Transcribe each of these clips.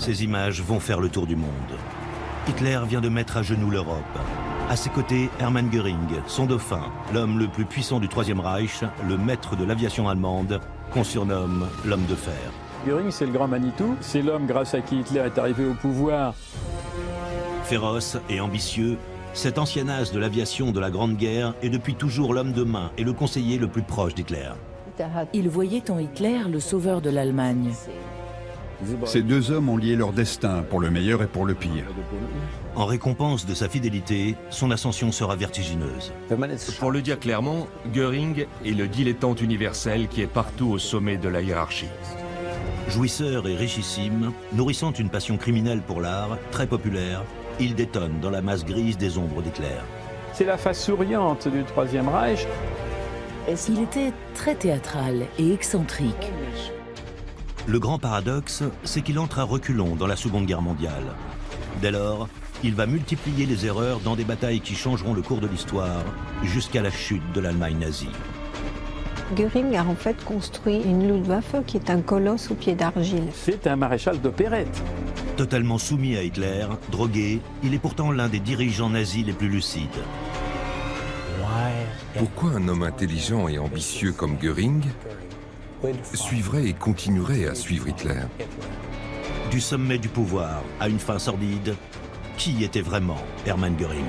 Ces images vont faire le tour du monde. Hitler vient de mettre à genoux l'Europe. À ses côtés, Hermann Göring, son dauphin, l'homme le plus puissant du Troisième Reich, le maître de l'aviation allemande, qu'on surnomme l'homme de fer. Göring, c'est le grand Manitou, c'est l'homme grâce à qui Hitler est arrivé au pouvoir. Féroce et ambitieux, cet ancien as de l'aviation de la Grande Guerre est depuis toujours l'homme de main et le conseiller le plus proche d'Hitler. Il voyait en Hitler le sauveur de l'Allemagne. Ces deux hommes ont lié leur destin, pour le meilleur et pour le pire. En récompense de sa fidélité, son ascension sera vertigineuse. Pour le dire clairement, Göring est le dilettante universel qui est partout au sommet de la hiérarchie. Jouisseur et richissime, nourrissant une passion criminelle pour l'art, très populaire, il détonne dans la masse grise des ombres d'Hitler. C'est la face souriante du Troisième Reich. Il était très théâtral et excentrique. Le grand paradoxe, c'est qu'il entre à reculons dans la Seconde Guerre mondiale. Dès lors, il va multiplier les erreurs dans des batailles qui changeront le cours de l'histoire jusqu'à la chute de l'Allemagne nazie. Göring a en fait construit une Luftwaffe qui est un colosse aux pieds d'argile. C'est un maréchal d'opérette. Totalement soumis à Hitler, drogué, il est pourtant l'un des dirigeants nazis les plus lucides. Pourquoi un homme intelligent et ambitieux comme Göring suivrait et continuerait à suivre Hitler? Du sommet du pouvoir à une fin sordide, qui était vraiment Hermann Göring?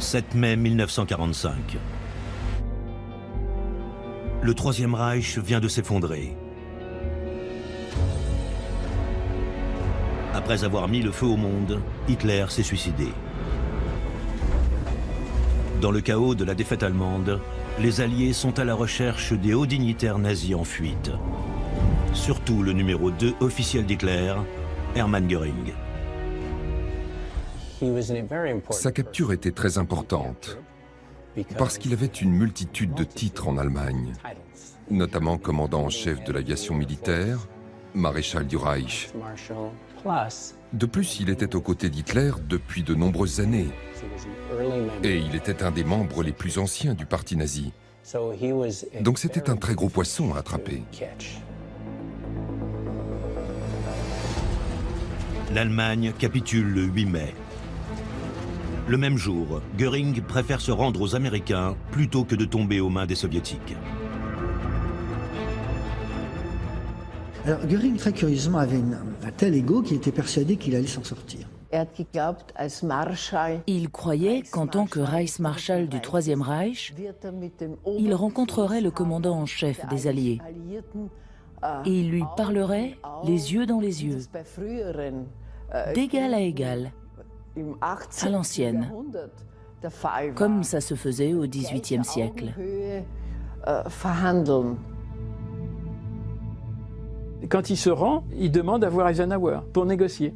« 7 mai 1945. Le Troisième Reich vient de s'effondrer. Après avoir mis le feu au monde, Hitler s'est suicidé. Dans le chaos de la défaite allemande, les Alliés sont à la recherche des hauts dignitaires nazis en fuite. Surtout le numéro 2 officiel d'Hitler, Hermann Göring. Sa capture était très importante parce qu'il avait une multitude de titres en Allemagne, notamment commandant en chef de l'aviation militaire, maréchal du Reich. De plus, il était aux côtés d'Hitler depuis de nombreuses années et il était un des membres les plus anciens du parti nazi. Donc c'était un très gros poisson à attraper. L'Allemagne capitule le 8 mai. Le même jour, Göring préfère se rendre aux Américains plutôt que de tomber aux mains des Soviétiques. Alors Göring, très curieusement, avait un tel ego qu'il était persuadé qu'il allait s'en sortir. Il croyait qu'en tant que Reichsmarschall du Troisième Reich, il rencontrerait le commandant en chef des Alliés et il lui parlerait les yeux dans les yeux, d'égal à égal, à l'ancienne, comme ça se faisait au XVIIIe siècle. Quand il se rend, il demande à voir Eisenhower pour négocier.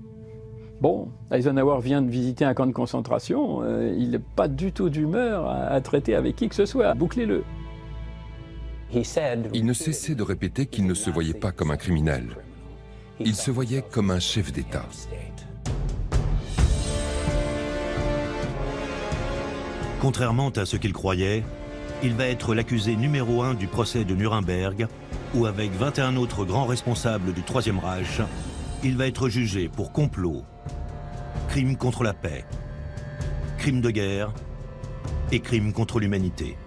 Bon, Eisenhower vient de visiter un camp de concentration, il n'est pas du tout d'humeur à traiter avec qui que ce soit, bouclez-le. Il ne cessait de répéter qu'il ne se voyait pas comme un criminel. Il se voyait comme un chef d'État. Contrairement à ce qu'il croyait, il va être l'accusé numéro 1 du procès de Nuremberg, où avec 21 autres grands responsables du Troisième Reich, il va être jugé pour complot, crime contre la paix, crime de guerre et crime contre l'humanité.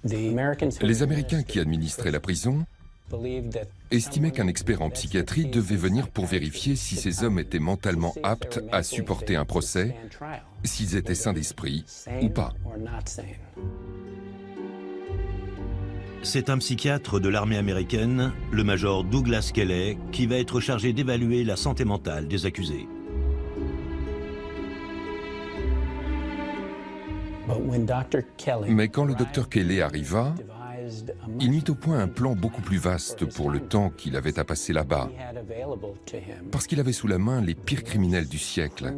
Les Américains qui administraient la prison estimaient qu'un expert en psychiatrie devait venir pour vérifier si ces hommes étaient mentalement aptes à supporter un procès, s'ils étaient sains d'esprit ou pas. C'est un psychiatre de l'armée américaine, le major Douglas Kelley, qui va être chargé d'évaluer la santé mentale des accusés. Mais quand le docteur Kelly arriva, il mit au point un plan beaucoup plus vaste pour le temps qu'il avait à passer là-bas, parce qu'il avait sous la main les pires criminels du siècle,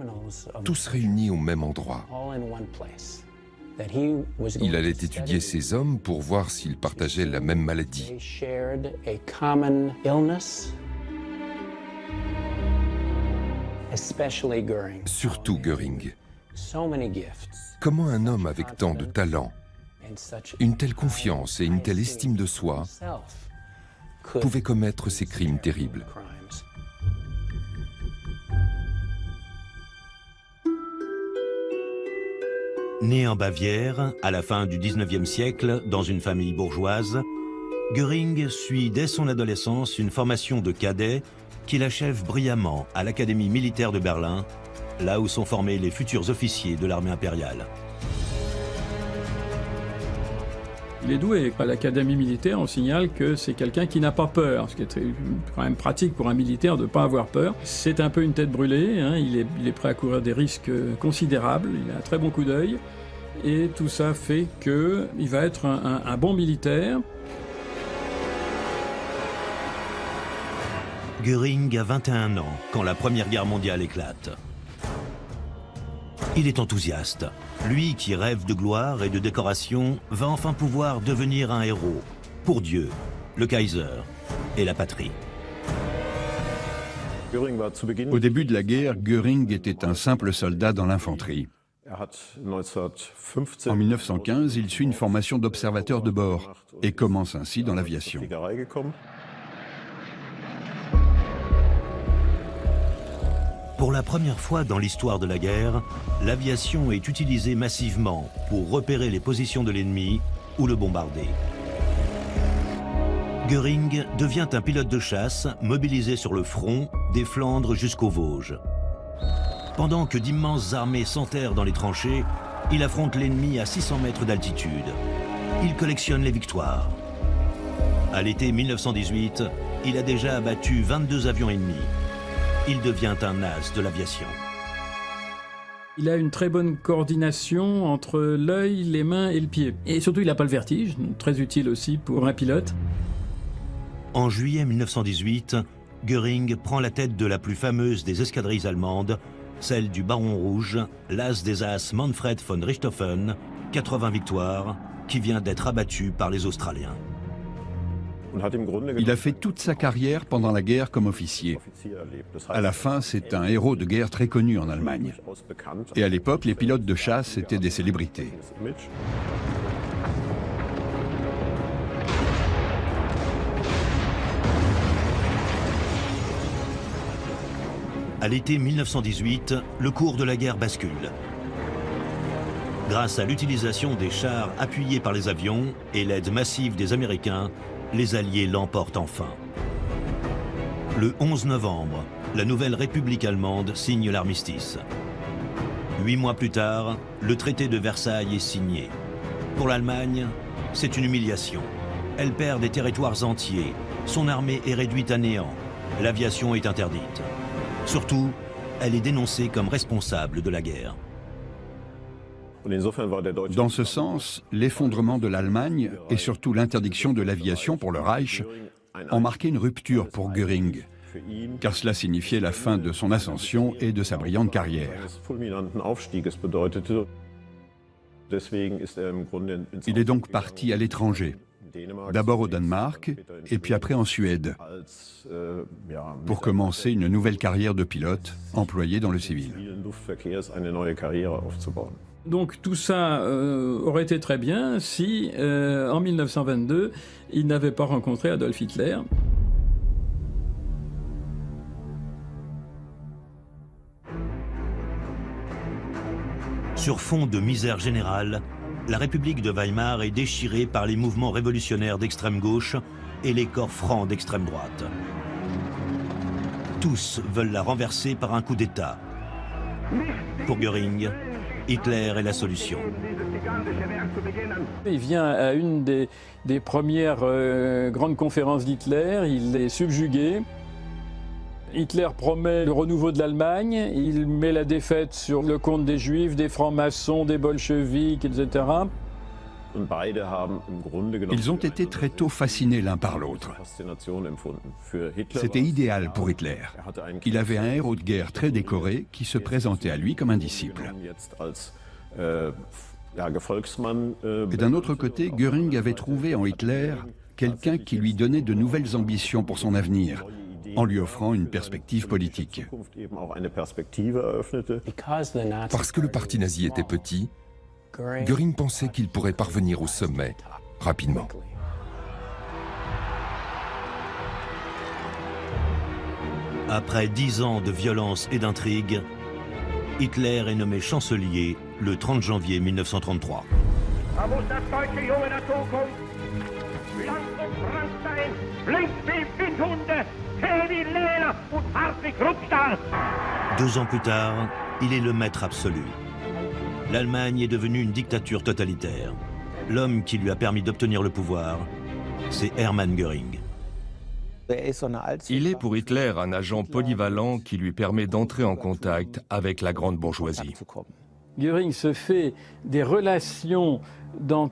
tous réunis au même endroit. Il allait étudier ces hommes pour voir s'ils partageaient la même maladie. Surtout Göring. Comment un homme avec tant de talent, une telle confiance et une telle estime de soi pouvait commettre ces crimes terribles? Né en Bavière, à la fin du XIXe siècle, dans une famille bourgeoise, Göring suit dès son adolescence une formation de cadet qu'il achève brillamment à l'Académie militaire de Berlin, là où sont formés les futurs officiers de l'armée impériale. Il est doué. À l'Académie militaire, on signale que c'est quelqu'un qui n'a pas peur, ce qui est quand même pratique pour un militaire de ne pas avoir peur. C'est un peu une tête brûlée, hein. Il est prêt à courir des risques considérables, il a un très bon coup d'œil, et tout ça fait qu'il va être un bon militaire. Göring a 21 ans quand la Première Guerre mondiale éclate. Il est enthousiaste. Lui qui rêve de gloire et de décoration va enfin pouvoir devenir un héros pour Dieu, le Kaiser et la patrie. Au début de la guerre, Göring était un simple soldat dans l'infanterie. En 1915, il suit une formation d'observateur de bord et commence ainsi dans l'aviation. Pour la première fois dans l'histoire de la guerre, l'aviation est utilisée massivement pour repérer les positions de l'ennemi ou le bombarder. Göring devient un pilote de chasse mobilisé sur le front, des Flandres jusqu'aux Vosges. Pendant que d'immenses armées s'enterrent dans les tranchées, il affronte l'ennemi à 600 mètres d'altitude. Il collectionne les victoires. À l'été 1918, il a déjà abattu 22 avions ennemis. Il devient un as de l'aviation. Il a une très bonne coordination entre l'œil, les mains et le pied. Et surtout, il n'a pas le vertige, très utile aussi pour un pilote. En juillet 1918, Göring prend la tête de la plus fameuse des escadrilles allemandes, celle du Baron Rouge, l'as des as Manfred von Richthofen, 80 victoires, qui vient d'être abattu par les Australiens. Il a fait toute sa carrière pendant la guerre comme officier. À la fin, c'est un héros de guerre très connu en Allemagne. Et à l'époque, les pilotes de chasse étaient des célébrités. À l'été 1918, le cours de la guerre bascule. Grâce à l'utilisation des chars appuyés par les avions et l'aide massive des Américains, les Alliés l'emportent enfin. Le 11 novembre, la nouvelle République allemande signe l'armistice. 8 mois plus tard, le traité de Versailles est signé. Pour l'Allemagne, c'est une humiliation. Elle perd des territoires entiers. Son armée est réduite à néant. L'aviation est interdite. Surtout, elle est dénoncée comme responsable de la guerre. Dans ce sens, l'effondrement de l'Allemagne et surtout l'interdiction de l'aviation pour le Reich ont marqué une rupture pour Göring, car cela signifiait la fin de son ascension et de sa brillante carrière. Il est donc parti à l'étranger, d'abord au Danemark et puis après en Suède, pour commencer une nouvelle carrière de pilote employé dans le civil. Donc tout ça aurait été très bien si, en 1922, il n'avait pas rencontré Adolf Hitler. Sur fond de misère générale, la République de Weimar est déchirée par les mouvements révolutionnaires d'extrême gauche et les corps francs d'extrême droite. Tous veulent la renverser par un coup d'État. Pour Göring, Hitler est la solution. Il vient à une des premières grandes conférences d'Hitler, il est subjugué. Hitler promet le renouveau de l'Allemagne, il met la défaite sur le compte des Juifs, des francs-maçons, des bolcheviks, etc. Ils ont été très tôt fascinés l'un par l'autre. C'était idéal pour Hitler. Il avait un héros de guerre très décoré qui se présentait à lui comme un disciple. Et d'un autre côté, Göring avait trouvé en Hitler quelqu'un qui lui donnait de nouvelles ambitions pour son avenir, en lui offrant une perspective politique. Parce que le parti nazi était petit, Göring pensait qu'il pourrait parvenir au sommet rapidement. Après 10 ans de violence et d'intrigue, Hitler est nommé chancelier le 30 janvier 1933. Deux ans plus tard, il est le maître absolu. L'Allemagne est devenue une dictature totalitaire. L'homme qui lui a permis d'obtenir le pouvoir, c'est Hermann Göring. Il est pour Hitler un agent polyvalent qui lui permet d'entrer en contact avec la grande bourgeoisie. Göring se fait des relations dans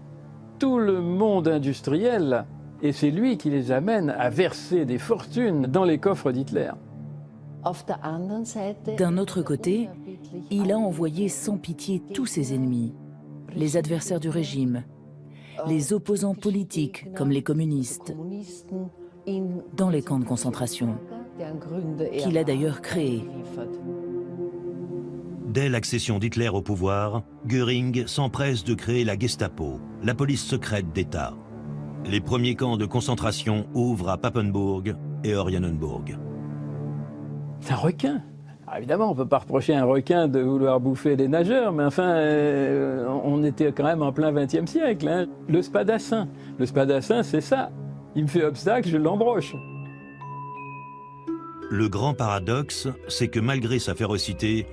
tout le monde industriel et c'est lui qui les amène à verser des fortunes dans les coffres d'Hitler. D'un autre côté, il a envoyé sans pitié tous ses ennemis, les adversaires du régime, les opposants politiques comme les communistes, dans les camps de concentration, qu'il a d'ailleurs créés. Dès l'accession d'Hitler au pouvoir, Göring s'empresse de créer la Gestapo, la police secrète d'État. Les premiers camps de concentration ouvrent à Papenburg et Oranienburg. C'est un requin. Alors évidemment, on ne peut pas reprocher à un requin de vouloir bouffer des nageurs, mais enfin, on était quand même en plein XXe siècle. Hein. Le spadassin. Le spadassin, c'est ça. Il me fait obstacle, je l'embroche. Le grand paradoxe, c'est que malgré sa férocité,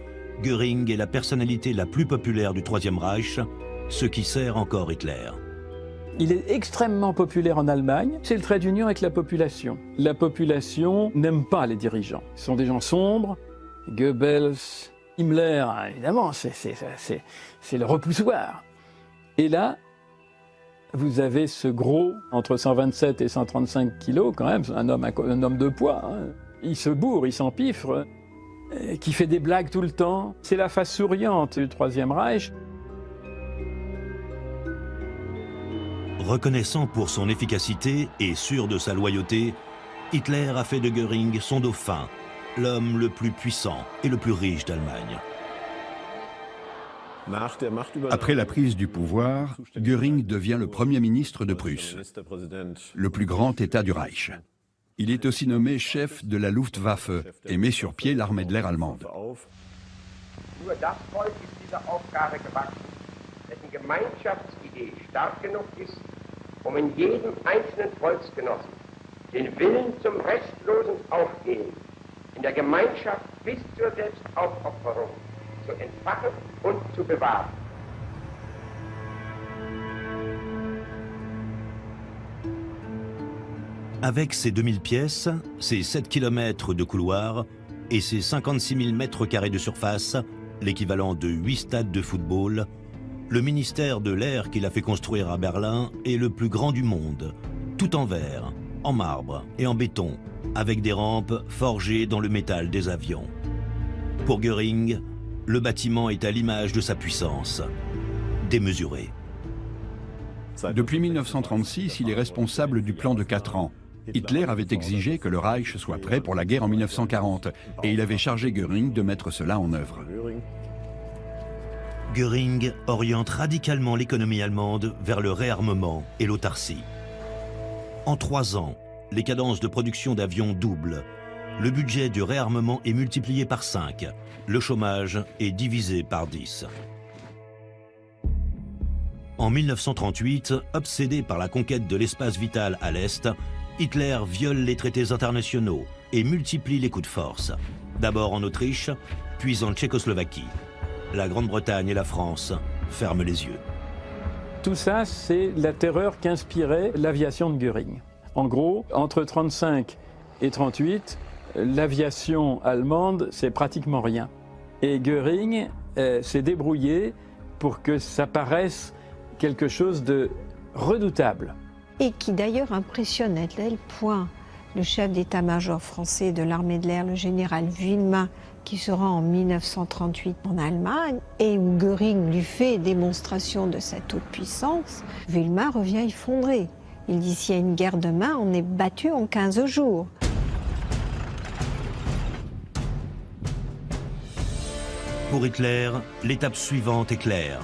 Göring est la personnalité la plus populaire du Troisième Reich, ce qui sert encore Hitler. Il est extrêmement populaire en Allemagne. C'est le trait d'union avec la population. La population n'aime pas les dirigeants. Ce sont des gens sombres. Goebbels, Himmler, évidemment, c'est le repoussoir. Et là, vous avez ce gros, entre 127 et 135 kilos, quand même, un homme de poids. Hein. Il se bourre, il s'empiffre, qui fait des blagues tout le temps. C'est la face souriante du Troisième Reich. Reconnaissant pour son efficacité et sûr de sa loyauté, Hitler a fait de Göring son dauphin, l'homme le plus puissant et le plus riche d'Allemagne. Après la prise du pouvoir, Göring devient le Premier ministre de Prusse, le plus grand État du Reich. Il est aussi nommé chef de la Luftwaffe et met sur pied l'armée de l'air allemande. In jedem einzelnen Volksgenossen den Willen zum restlosen Aufgehen, in der Gemeinschaft bis zur Selbstaufopferung zu entfachen und zu bewahren. Avec ses 2000 pièces, ses 7 km de couloirs et ses 56 000 mètres carrés de surface, l'équivalent de 8 stades de football, le ministère de l'Air qu'il a fait construire à Berlin est le plus grand du monde, tout en verre, en marbre et en béton, avec des rampes forgées dans le métal des avions. Pour Göring, le bâtiment est à l'image de sa puissance, démesurée. Depuis 1936, il est responsable du plan de 4 ans. Hitler avait exigé que le Reich soit prêt pour la guerre en 1940, et il avait chargé Göring de mettre cela en œuvre. Göring oriente radicalement l'économie allemande vers le réarmement et l'autarcie. En 3 ans, les cadences de production d'avions doublent. Le budget du réarmement est multiplié par 5. Le chômage est divisé par 10. En 1938, obsédé par la conquête de l'espace vital à l'Est, Hitler viole les traités internationaux et multiplie les coups de force. D'abord en Autriche, puis en Tchécoslovaquie. La Grande-Bretagne et la France ferment les yeux. Tout ça, c'est la terreur qu'inspirait l'aviation de Göring. En gros, entre 1935 et 1938, l'aviation allemande, c'est pratiquement rien. Et Göring s'est débrouillé pour que ça paraisse quelque chose de redoutable. Et qui d'ailleurs impressionne à tel point le chef d'état-major français de l'armée de l'air, le général Villemin, qui se rend en 1938 en Allemagne, et où Göring lui fait démonstration de sa toute-puissance, Villemin revient effondré. Il dit, s'il y a une guerre demain, on est battu en 15 jours. Pour Hitler, l'étape suivante est claire.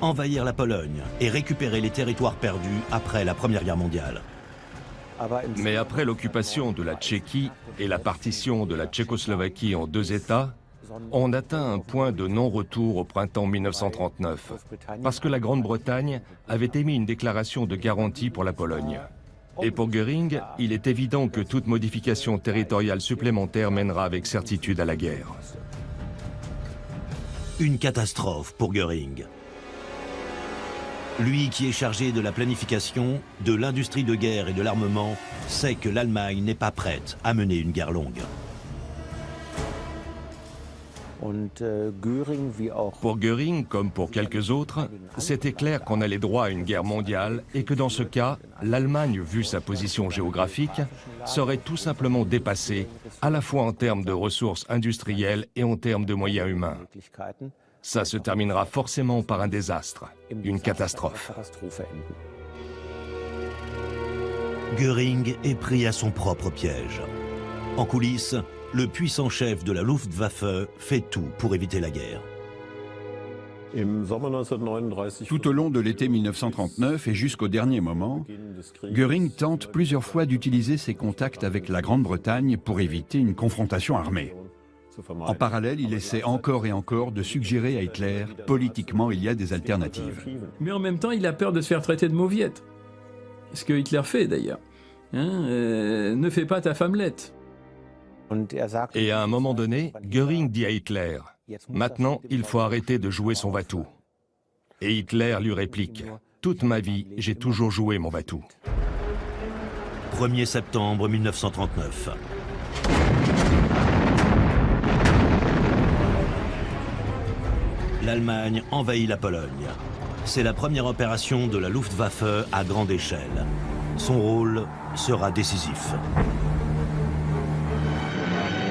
Envahir la Pologne et récupérer les territoires perdus après la Première Guerre mondiale. Mais après l'occupation de la Tchéquie et la partition de la Tchécoslovaquie en 2 États, on atteint un point de non-retour au printemps 1939, parce que la Grande-Bretagne avait émis une déclaration de garantie pour la Pologne. Et pour Göring, il est évident que toute modification territoriale supplémentaire mènera avec certitude à la guerre. Une catastrophe pour Göring. Lui qui est chargé de la planification, de l'industrie de guerre et de l'armement, sait que l'Allemagne n'est pas prête à mener une guerre longue. Pour Göring, comme pour quelques autres, c'était clair qu'on allait droit à une guerre mondiale et que dans ce cas, l'Allemagne, vu sa position géographique, serait tout simplement dépassée, à la fois en termes de ressources industrielles et en termes de moyens humains. Ça se terminera forcément par un désastre, une catastrophe. Göring est pris à son propre piège. En coulisses, le puissant chef de la Luftwaffe fait tout pour éviter la guerre. Tout au long de l'été 1939 et jusqu'au dernier moment, Göring tente plusieurs fois d'utiliser ses contacts avec la Grande-Bretagne pour éviter une confrontation armée. En parallèle, il essaie encore et encore de suggérer à Hitler, politiquement, il y a des alternatives. Mais en même temps, il a peur de se faire traiter de mauviette. Ce que Hitler fait d'ailleurs. Ne fais pas ta femmelette. Et à un moment donné, Göring dit à Hitler, « Maintenant, il faut arrêter de jouer son va-tout. » Et Hitler lui réplique, « Toute ma vie, j'ai toujours joué mon va-tout. » 1er septembre 1939. L'Allemagne envahit la Pologne. C'est la première opération de la Luftwaffe à grande échelle. Son rôle sera décisif.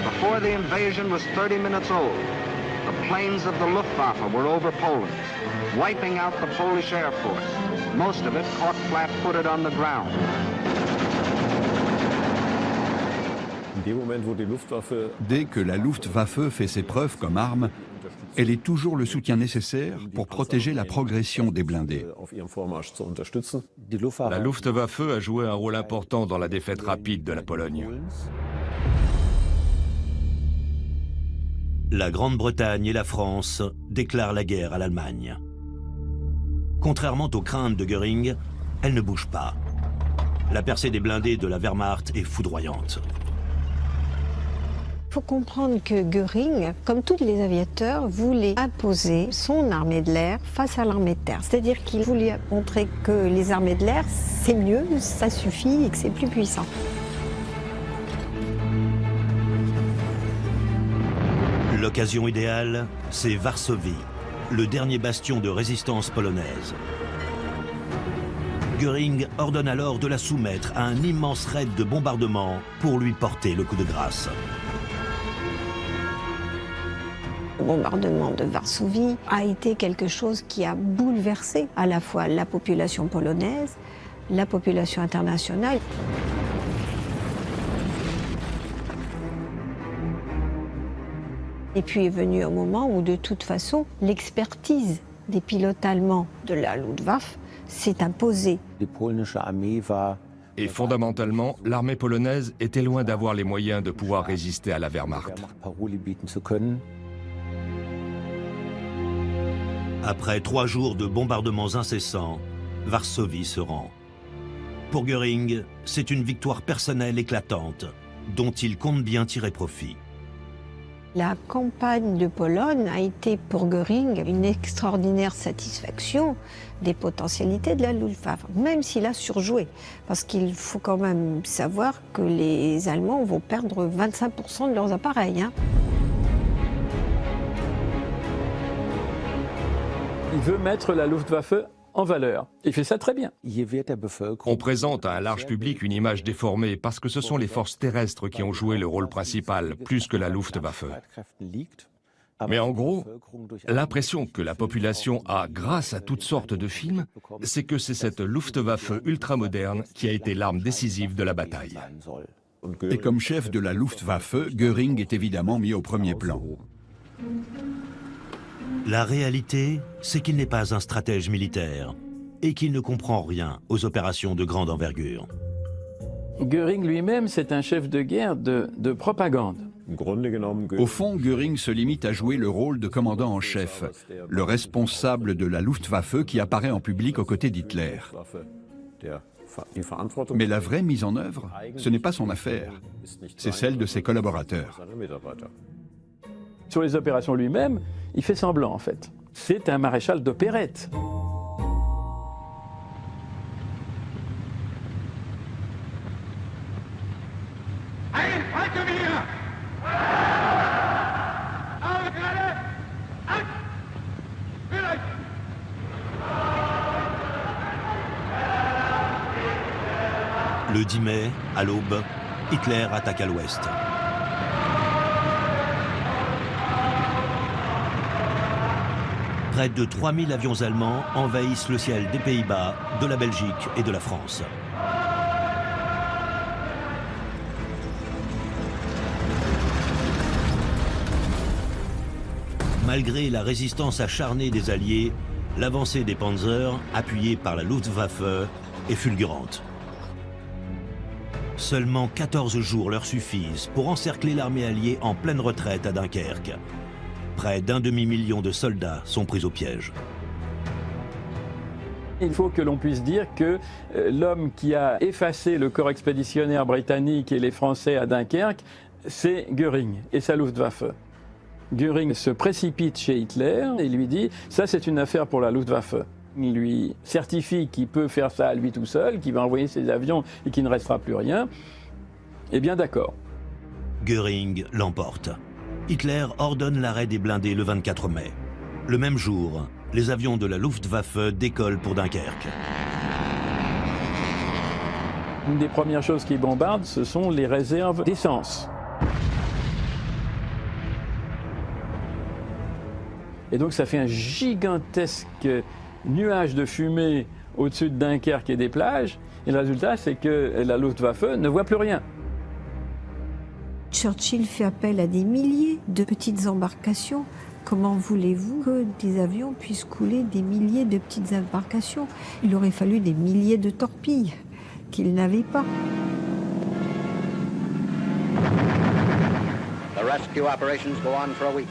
Before the invasion was 30 minutes old, the planes of the Luftwaffe were over Poland, wiping out the Polish Air Force, most of it caught flat-footed on the ground. Dès que la Luftwaffe fait ses preuves comme arme, elle est toujours le soutien nécessaire pour protéger la progression des blindés. La Luftwaffe a joué un rôle important dans la défaite rapide de la Pologne. La Grande-Bretagne et la France déclarent la guerre à l'Allemagne. Contrairement aux craintes de Göring, elle ne bouge pas. La percée des blindés de la Wehrmacht est foudroyante. Il faut comprendre que Göring, comme tous les aviateurs, voulait imposer son armée de l'air face à l'armée de terre. C'est-à-dire qu'il voulait montrer que les armées de l'air, c'est mieux, ça suffit et que c'est plus puissant. L'occasion idéale, c'est Varsovie, le dernier bastion de résistance polonaise. Göring ordonne alors de la soumettre à un immense raid de bombardement pour lui porter le coup de grâce. Le bombardement de Varsovie a été quelque chose qui a bouleversé à la fois la population polonaise, la population internationale. Et puis est venu un moment où, de toute façon, l'expertise des pilotes allemands de la Luftwaffe s'est imposée. Et fondamentalement, l'armée polonaise était loin d'avoir les moyens de pouvoir résister à la Wehrmacht. Après 3 jours de bombardements incessants, Varsovie se rend. Pour Göring, c'est une victoire personnelle éclatante, dont il compte bien tirer profit. La campagne de Pologne a été pour Göring une extraordinaire satisfaction des potentialités de la Luftwaffe, même s'il a surjoué. Parce qu'il faut quand même savoir que les Allemands vont perdre 25% de leurs appareils. Il veut mettre la Luftwaffe en valeur. Il fait ça très bien. On présente à un large public une image déformée parce que ce sont les forces terrestres qui ont joué le rôle principal, plus que la Luftwaffe. Mais en gros, l'impression que la population a grâce à toutes sortes de films, c'est que c'est cette Luftwaffe ultramoderne qui a été l'arme décisive de la bataille. Et comme chef de la Luftwaffe, Göring est évidemment mis au premier plan. La réalité, c'est qu'il n'est pas un stratège militaire et qu'il ne comprend rien aux opérations de grande envergure. Göring lui-même, c'est un chef de guerre de propagande. Au fond, Göring se limite à jouer le rôle de commandant en chef, le responsable de la Luftwaffe qui apparaît en public aux côtés d'Hitler. Mais la vraie mise en œuvre, ce n'est pas son affaire, c'est celle de ses collaborateurs. Sur les opérations lui-même, il fait semblant en fait. C'est un maréchal d'opérette. Le 10 mai, à l'aube, Hitler attaque à l'ouest. Près de 3000 avions allemands envahissent le ciel des Pays-Bas, de la Belgique et de la France. Malgré la résistance acharnée des Alliés, l'avancée des Panzers, appuyée par la Luftwaffe, est fulgurante. Seulement 14 jours leur suffisent pour encercler l'armée alliée en pleine retraite à Dunkerque. Près d'un demi-million de soldats sont pris au piège. Il faut que l'on puisse dire que l'homme qui a effacé le corps expéditionnaire britannique et les Français à Dunkerque, c'est Göring et sa Luftwaffe. Göring se précipite chez Hitler et lui dit « ça c'est une affaire pour la Luftwaffe ». Il lui certifie qu'il peut faire ça à lui tout seul, qu'il va envoyer ses avions et qu'il ne restera plus rien. Eh bien d'accord. Göring l'emporte. Hitler ordonne l'arrêt des blindés le 24 mai. Le même jour, les avions de la Luftwaffe décollent pour Dunkerque. Une des premières choses qu'ils bombardent, ce sont les réserves d'essence. Et donc ça fait un gigantesque nuage de fumée au-dessus de Dunkerque et des plages. Et le résultat, c'est que la Luftwaffe ne voit plus rien. Churchill fait appel à des milliers de petites embarcations. Comment voulez-vous que des avions puissent couler des milliers de petites embarcations? Il aurait fallu des milliers de torpilles qu'il n'avait pas. The rescue operations go on for a week.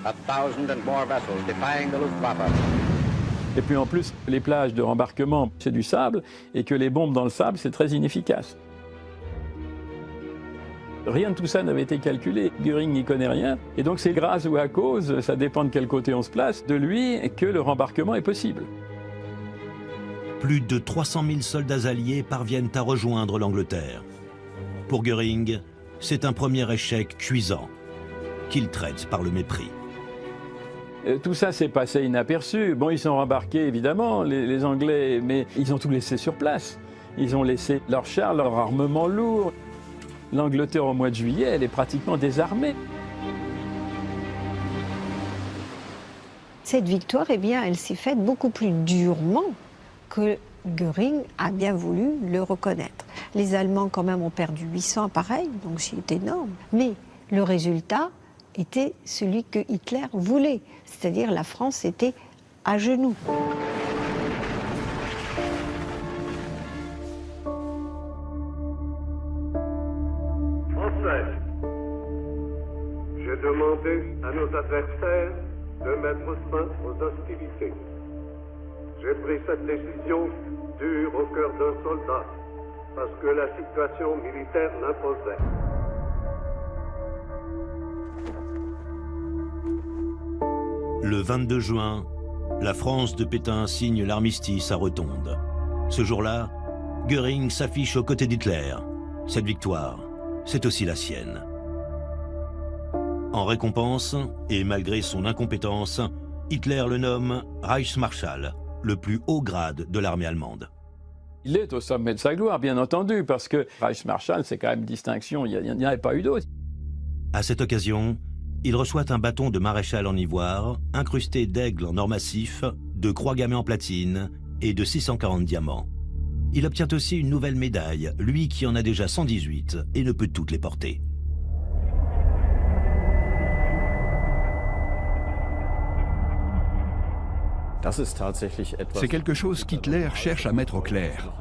1,000 and more vessels defying the Luftwaffe. Et puis en plus, les plages de rembarquement, c'est du sable, et que les bombes dans le sable, c'est très inefficace. Rien de tout ça n'avait été calculé. Göring n'y connaît rien. Et donc c'est grâce ou à cause, ça dépend de quel côté on se place, de lui que le rembarquement est possible. Plus de 300 000 soldats alliés parviennent à rejoindre l'Angleterre. Pour Göring, c'est un premier échec cuisant, qu'il traite par le mépris. Tout ça s'est passé inaperçu. Bon, ils sont rembarqués évidemment, les Anglais, mais ils ont tout laissé sur place. Ils ont laissé leurs chars, leur armement lourd. L'Angleterre, au mois de juillet, elle est pratiquement désarmée. Cette victoire, eh bien, elle s'est faite beaucoup plus durement que Göring a bien voulu le reconnaître. Les Allemands, quand même, ont perdu 800 appareils, donc c'est énorme. Mais le résultat était celui que Hitler voulait, c'est-à-dire la France était à genoux. J'ai demandé à nos adversaires de mettre fin aux hostilités. J'ai pris cette décision dure au cœur d'un soldat, parce que la situation militaire l'imposait. Le 22 juin, la France de Pétain signe l'armistice à Rotonde. Ce jour-là, Göring s'affiche aux côtés d'Hitler. Cette victoire, c'est aussi la sienne. En récompense, et malgré son incompétence, Hitler le nomme Reichsmarschall, le plus haut grade de l'armée allemande. Il est au sommet de sa gloire, bien entendu, parce que Reichsmarschall, c'est quand même une distinction, il n'y en avait pas eu d'autre. À cette occasion, il reçoit un bâton de maréchal en ivoire, incrusté d'aigles en or massif, de croix gammées en platine et de 640 diamants. Il obtient aussi une nouvelle médaille, lui qui en a déjà 118 et ne peut toutes les porter. C'est quelque chose qu'Hitler cherche à mettre au clair.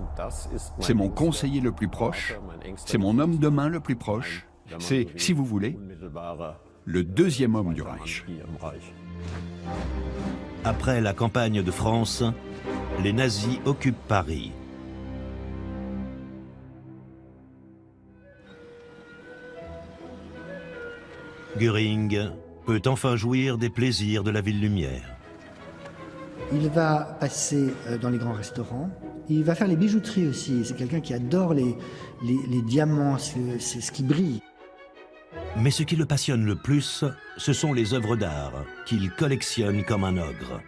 C'est mon conseiller le plus proche, c'est mon homme de main le plus proche, c'est, si vous voulez, le deuxième homme du Reich. Après la campagne de France, les nazis occupent Paris. Göring peut enfin jouir des plaisirs de la ville lumière. Il va passer dans les grands restaurants. Il va faire les bijouteries aussi. C'est quelqu'un qui adore les diamants, c'est ce qui brille. Mais ce qui le passionne le plus, ce sont les œuvres d'art qu'il collectionne comme un ogre.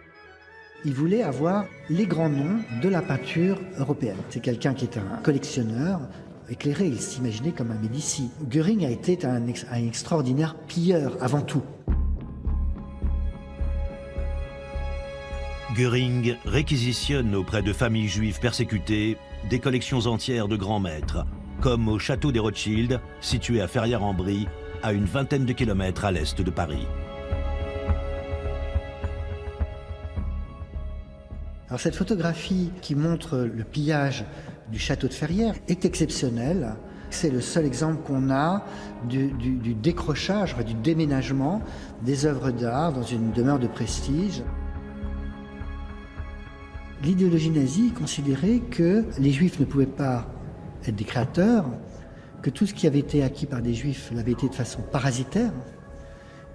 Il voulait avoir les grands noms de la peinture européenne. C'est quelqu'un qui est un collectionneur éclairé, il s'imaginait comme un Médicis. Göring a été un extraordinaire pilleur avant tout. Göring réquisitionne auprès de familles juives persécutées des collections entières de grands maîtres, comme au château des Rothschild, situé à Ferrières-en-Brie, à une vingtaine de kilomètres à l'est de Paris. Alors cette photographie qui montre le pillage du château de Ferrières est exceptionnelle. C'est le seul exemple qu'on a du décrochage, du déménagement des œuvres d'art dans une demeure de prestige. L'idéologie nazie considérait que les Juifs ne pouvaient pas être des créateurs, que tout ce qui avait été acquis par des Juifs l'avait été de façon parasitaire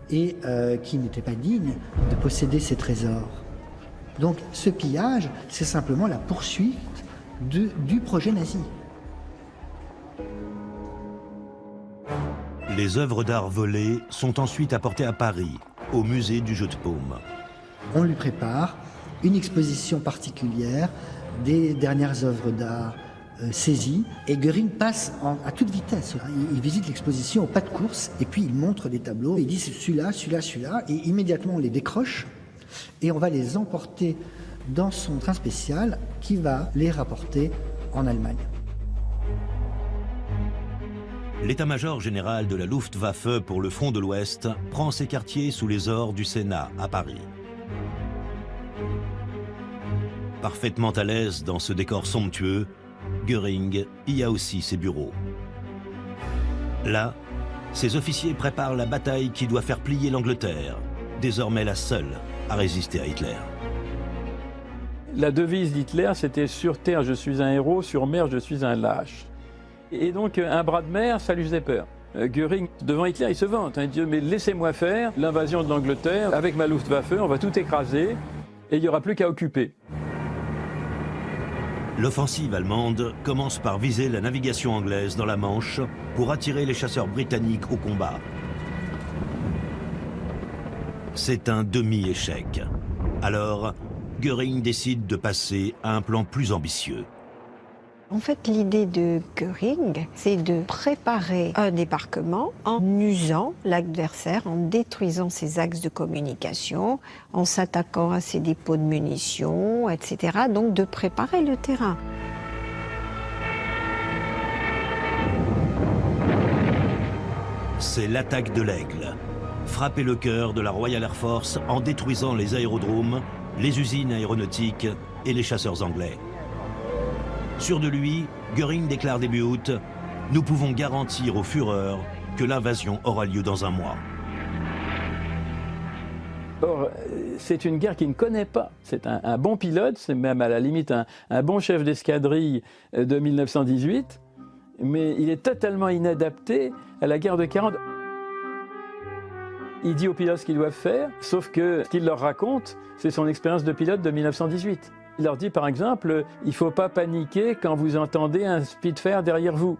et qu'ils n'étaient pas dignes de posséder ces trésors. Donc ce pillage, c'est simplement la poursuite du projet nazi. Les œuvres d'art volées sont ensuite apportées à Paris, au musée du Jeu de Paume. On lui prépare une exposition particulière des dernières œuvres d'art saisies, et Göring passe à toute vitesse. Il visite l'exposition au pas de course, et puis il montre des tableaux, il dit celui-là, celui-là, celui-là, et immédiatement on les décroche, et on va les emporter dans son train spécial qui va les rapporter en Allemagne. L'état-major général de la Luftwaffe pour le front de l'Ouest prend ses quartiers sous les ors du Sénat à Paris. Parfaitement à l'aise dans ce décor somptueux, Göring y a aussi ses bureaux. Là, ses officiers préparent la bataille qui doit faire plier l'Angleterre, désormais la seule à résister à Hitler. La devise d'Hitler, c'était « Sur terre, je suis un héros, sur mer, je suis un lâche ». Et donc, un bras de mer, ça lui faisait peur. Göring, devant Hitler, il se vante. Il dit « Mais laissez-moi faire l'invasion de l'Angleterre, avec ma Luftwaffe, on va tout écraser, et il n'y aura plus qu'à occuper ». L'offensive allemande commence par viser la navigation anglaise dans la Manche pour attirer les chasseurs britanniques au combat. C'est un demi-échec. Alors, Göring décide de passer à un plan plus ambitieux. En fait, l'idée de Göring, c'est de préparer un débarquement en usant l'adversaire, en détruisant ses axes de communication, en s'attaquant à ses dépôts de munitions, etc. Donc de préparer le terrain. C'est l'attaque de l'Aigle. Frapper le cœur de la Royal Air Force en détruisant les aérodromes, les usines aéronautiques et les chasseurs anglais. Sûr de lui, Göring déclare début août « Nous pouvons garantir au Führer que l'invasion aura lieu dans un mois ». Or, c'est une guerre qu'il ne connaît pas. C'est un bon pilote, c'est même à la limite un bon chef d'escadrille de 1918, mais il est totalement inadapté à la guerre de 40. Il dit aux pilotes ce qu'ils doivent faire, sauf que ce qu'il leur raconte, c'est son expérience de pilote de 1918. Il leur dit par exemple, il ne faut pas paniquer quand vous entendez un Spitfire derrière vous.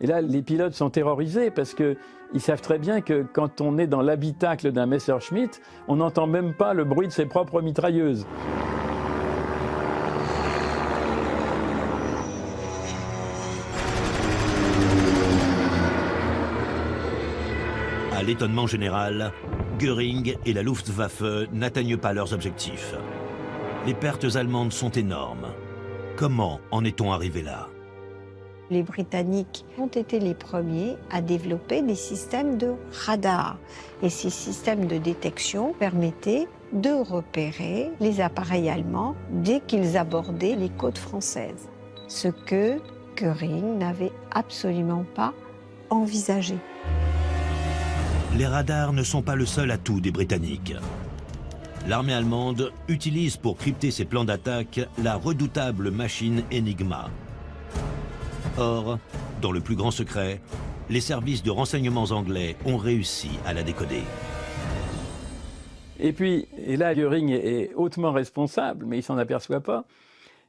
Et là, les pilotes sont terrorisés parce qu'ils savent très bien que quand on est dans l'habitacle d'un Messerschmitt, on n'entend même pas le bruit de ses propres mitrailleuses. À l'étonnement général, Göring et la Luftwaffe n'atteignent pas leurs objectifs. Les pertes allemandes sont énormes. Comment en est-on arrivé là? Les Britanniques ont été les premiers à développer des systèmes de radar. Et ces systèmes de détection permettaient de repérer les appareils allemands dès qu'ils abordaient les côtes françaises. Ce que Göring n'avait absolument pas envisagé. Les radars ne sont pas le seul atout des Britanniques. L'armée allemande utilise pour crypter ses plans d'attaque la redoutable machine Enigma. Or, dans le plus grand secret, les services de renseignements anglais ont réussi à la décoder. Et puis, et là, Göring est hautement responsable, mais il ne s'en aperçoit pas,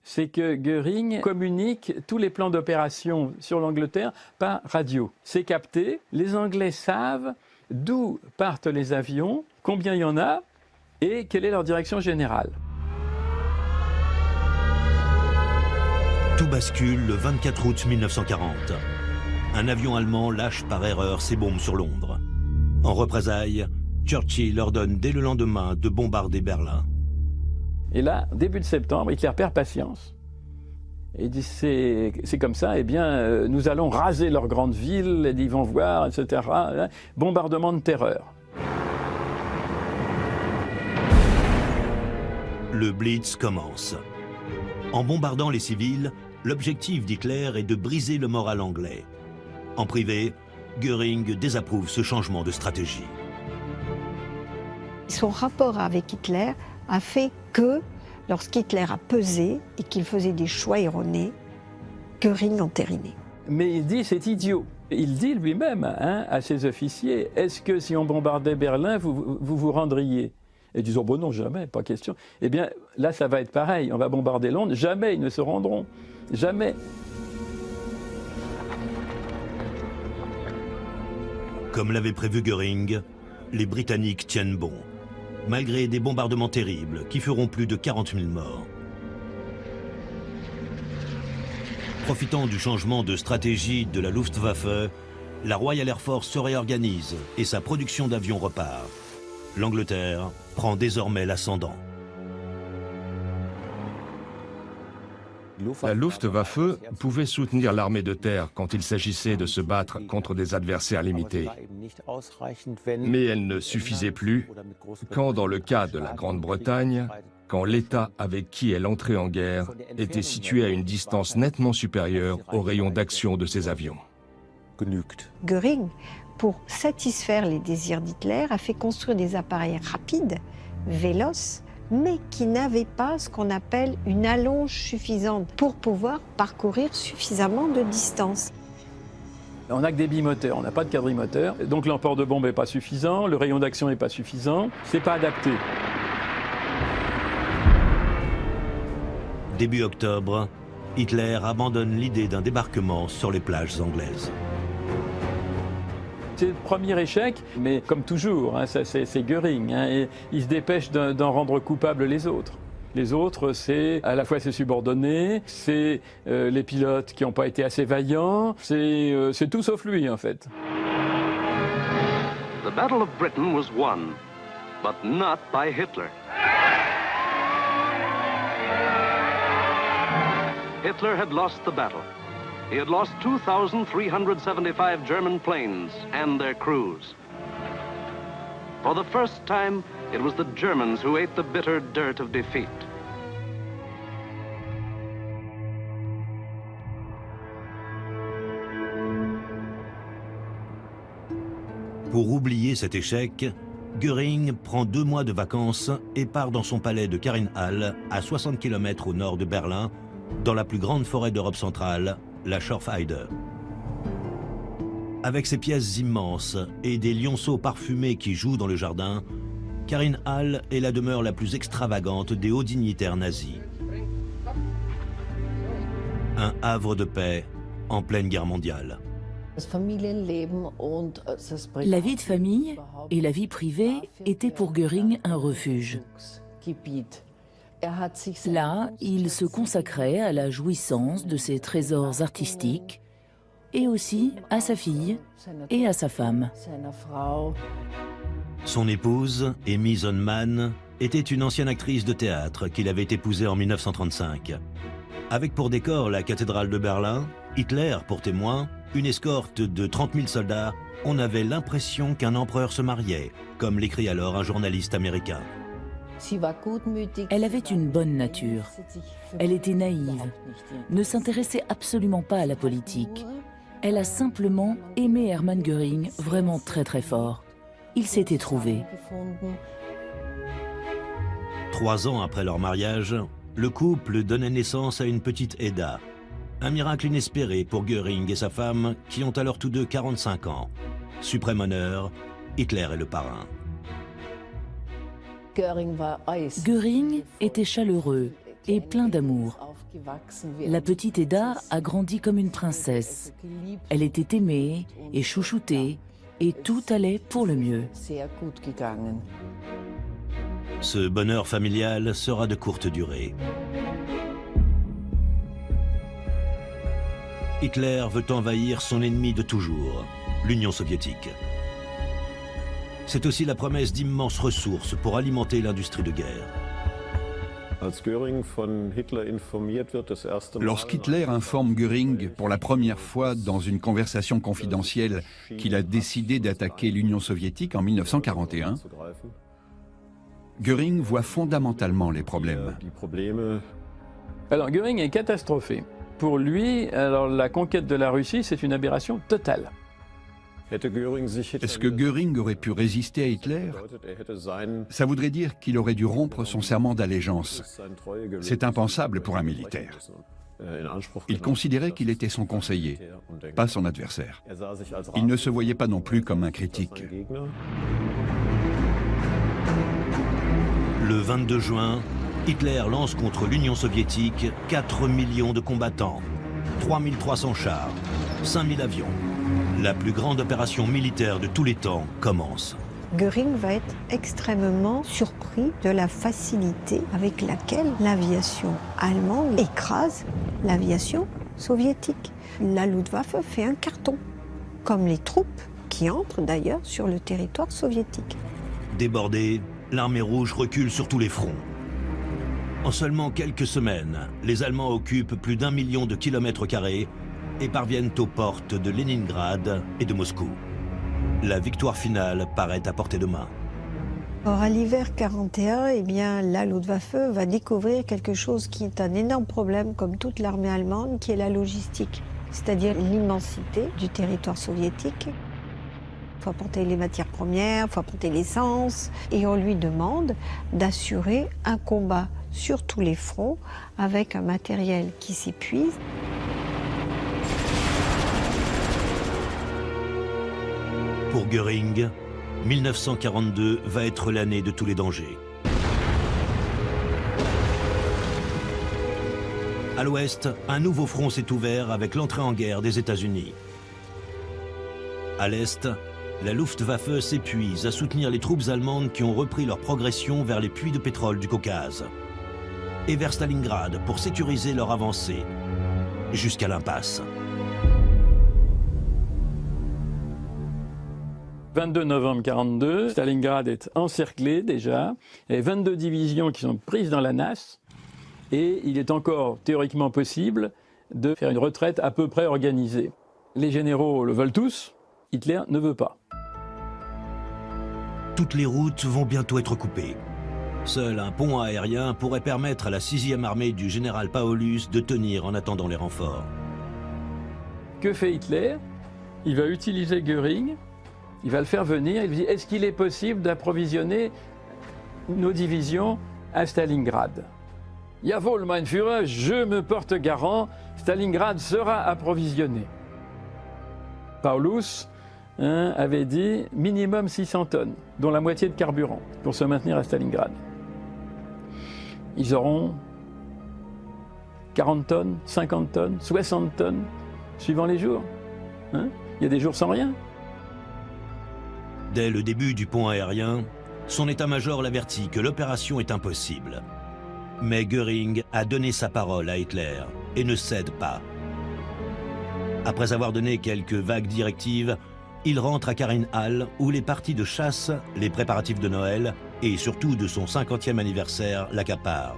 c'est que Göring communique tous les plans d'opération sur l'Angleterre par radio. C'est capté, les Anglais savent d'où partent les avions, combien il y en a et quelle est leur direction générale. Tout bascule le 24 août 1940. Un avion allemand lâche par erreur ses bombes sur Londres. En représailles, Churchill ordonne dès le lendemain de bombarder Berlin. Et là, début de septembre, Hitler perd patience. Et il dit, c'est comme ça, eh bien, nous allons raser leurs grandes villes, ils vont voir, etc. Bombardement de terreur. Le Blitz commence. En bombardant les civils, l'objectif d'Hitler est de briser le moral anglais. En privé, Göring désapprouve ce changement de stratégie. Son rapport avec Hitler a fait que, lorsqu'Hitler a pesé et qu'il faisait des choix erronés, Göring entérinait. Mais il dit, c'est idiot. Il dit lui-même à ses officiers, est-ce que si on bombardait Berlin, vous rendriez? Et ils disent, oh bon non, jamais, pas question. Eh bien, là, ça va être pareil, on va bombarder Londres, jamais ils ne se rendront, jamais. Comme l'avait prévu Göring, les Britanniques tiennent bon, malgré des bombardements terribles qui feront plus de 40 000 morts. Profitant du changement de stratégie de la Luftwaffe, la Royal Air Force se réorganise et sa production d'avions repart. L'Angleterre prend désormais l'ascendant. La Luftwaffe pouvait soutenir l'armée de terre quand il s'agissait de se battre contre des adversaires limités. Mais elle ne suffisait plus quand, dans le cas de la Grande-Bretagne, quand l'État avec qui elle entrait en guerre était situé à une distance nettement supérieure au rayon d'action de ses avions. Göring, pour satisfaire les désirs d'Hitler, a fait construire des appareils rapides, véloces, mais qui n'avaient pas ce qu'on appelle une allonge suffisante pour pouvoir parcourir suffisamment de distance. On n'a que des bimoteurs, on n'a pas de quadrimoteur, donc l'emport de bombe n'est pas suffisant, le rayon d'action n'est pas suffisant, c'est pas adapté. Début octobre, Hitler abandonne l'idée d'un débarquement sur les plages anglaises. C'est le premier échec, mais comme toujours, c'est Göring. Et il se dépêche d'en rendre coupables les autres. Les autres, c'est à la fois ses subordonnés, c'est les pilotes qui n'ont pas été assez vaillants, c'est tout sauf lui, en fait. The Battle of Britain was won, but not by Hitler. Hitler had lost the battle. He had lost 2,375 German planes and their crews. For the first time, it was the Germans who ate the bitter dirt of defeat. Pour oublier cet échec, Göring prend 2 mois de vacances et part dans son palais de Karinhal, à 60 km au nord de Berlin, dans la plus grande forêt d'Europe centrale, la Schorfheide. Avec ses pièces immenses et des lionceaux parfumés qui jouent dans le jardin, Karinthal est la demeure la plus extravagante des hauts dignitaires nazis. Un havre de paix en pleine guerre mondiale. La vie de famille et la vie privée étaient pour Göring un refuge. Là, il se consacrait à la jouissance de ses trésors artistiques et aussi à sa fille et à sa femme. Son épouse, Emmy Zonman, était une ancienne actrice de théâtre qu'il avait épousée en 1935. Avec pour décor la cathédrale de Berlin, Hitler pour témoin, une escorte de 30 000 soldats, on avait l'impression qu'un empereur se mariait, comme l'écrit alors un journaliste américain. Elle avait une bonne nature. Elle était naïve, ne s'intéressait absolument pas à la politique. Elle a simplement aimé Hermann Göring vraiment très très fort. Ils s'étaient trouvés. 3 ans après leur mariage, le couple donnait naissance à une petite Edda. Un miracle inespéré pour Göring et sa femme, qui ont alors tous deux 45 ans. Suprême honneur, Hitler est le parrain. Göring était chaleureux et plein d'amour. La petite Edda a grandi comme une princesse. Elle était aimée et chouchoutée, et tout allait pour le mieux. Ce bonheur familial sera de courte durée. Hitler veut envahir son ennemi de toujours, l'Union soviétique. C'est aussi la promesse d'immenses ressources pour alimenter l'industrie de guerre. Lorsqu'Hitler informe Göring pour la première fois dans une conversation confidentielle qu'il a décidé d'attaquer l'Union soviétique en 1941, Göring voit fondamentalement les problèmes. Alors Göring est catastrophé. Pour lui, alors, la conquête de la Russie, c'est une aberration totale. Est-ce que Göring aurait pu résister à Hitler? Ça voudrait dire qu'il aurait dû rompre son serment d'allégeance. C'est impensable pour un militaire. Il considérait qu'il était son conseiller, pas son adversaire. Il ne se voyait pas non plus comme un critique. Le 22 juin, Hitler lance contre l'Union soviétique 4 millions de combattants, 3300 chars, 5000 avions. La plus grande opération militaire de tous les temps commence. Göring va être extrêmement surpris de la facilité avec laquelle l'aviation allemande écrase l'aviation soviétique. La Luftwaffe fait un carton, comme les troupes qui entrent d'ailleurs sur le territoire soviétique. Débordée, l'armée rouge recule sur tous les fronts. En seulement quelques semaines, les Allemands occupent plus d'1 million de kilomètres carrés et parviennent aux portes de Leningrad et de Moscou. La victoire finale paraît à portée de main. Or, à l'hiver 41, eh bien, la Luftwaffe va découvrir quelque chose qui est un énorme problème, comme toute l'armée allemande, qui est la logistique, c'est-à-dire l'immensité du territoire soviétique. Il faut apporter les matières premières, il faut apporter l'essence, et on lui demande d'assurer un combat sur tous les fronts avec un matériel qui s'épuise. Pour Göring, 1942 va être l'année de tous les dangers. À l'ouest, un nouveau front s'est ouvert avec l'entrée en guerre des États-Unis. À l'est, la Luftwaffe s'épuise à soutenir les troupes allemandes qui ont repris leur progression vers les puits de pétrole du Caucase et vers Stalingrad pour sécuriser leur avancée jusqu'à l'impasse. 22 novembre 1942, Stalingrad est encerclé déjà, il y a 22 divisions qui sont prises dans la nasse, et il est encore théoriquement possible de faire une retraite à peu près organisée. Les généraux le veulent tous, Hitler ne veut pas. Toutes les routes vont bientôt être coupées. Seul un pont aérien pourrait permettre à la 6e armée du général Paulus de tenir en attendant les renforts. Que fait Hitler? Il va utiliser Göring. Il va le faire venir, il dit, est-ce qu'il est possible d'approvisionner nos divisions à Stalingrad? Jawohl, mein Führer, je me porte garant, Stalingrad sera approvisionné. Paulus avait dit minimum 600 tonnes, dont la moitié de carburant, pour se maintenir à Stalingrad. Ils auront 40 tonnes, 50 tonnes, 60 tonnes, suivant les jours. Il y a des jours sans rien. Dès le début du pont aérien, son état-major l'avertit que l'opération est impossible. Mais Göring a donné sa parole à Hitler et ne cède pas. Après avoir donné quelques vagues directives, il rentre à Karinhal où les parties de chasse, les préparatifs de Noël et surtout de son 50e anniversaire l'accaparent.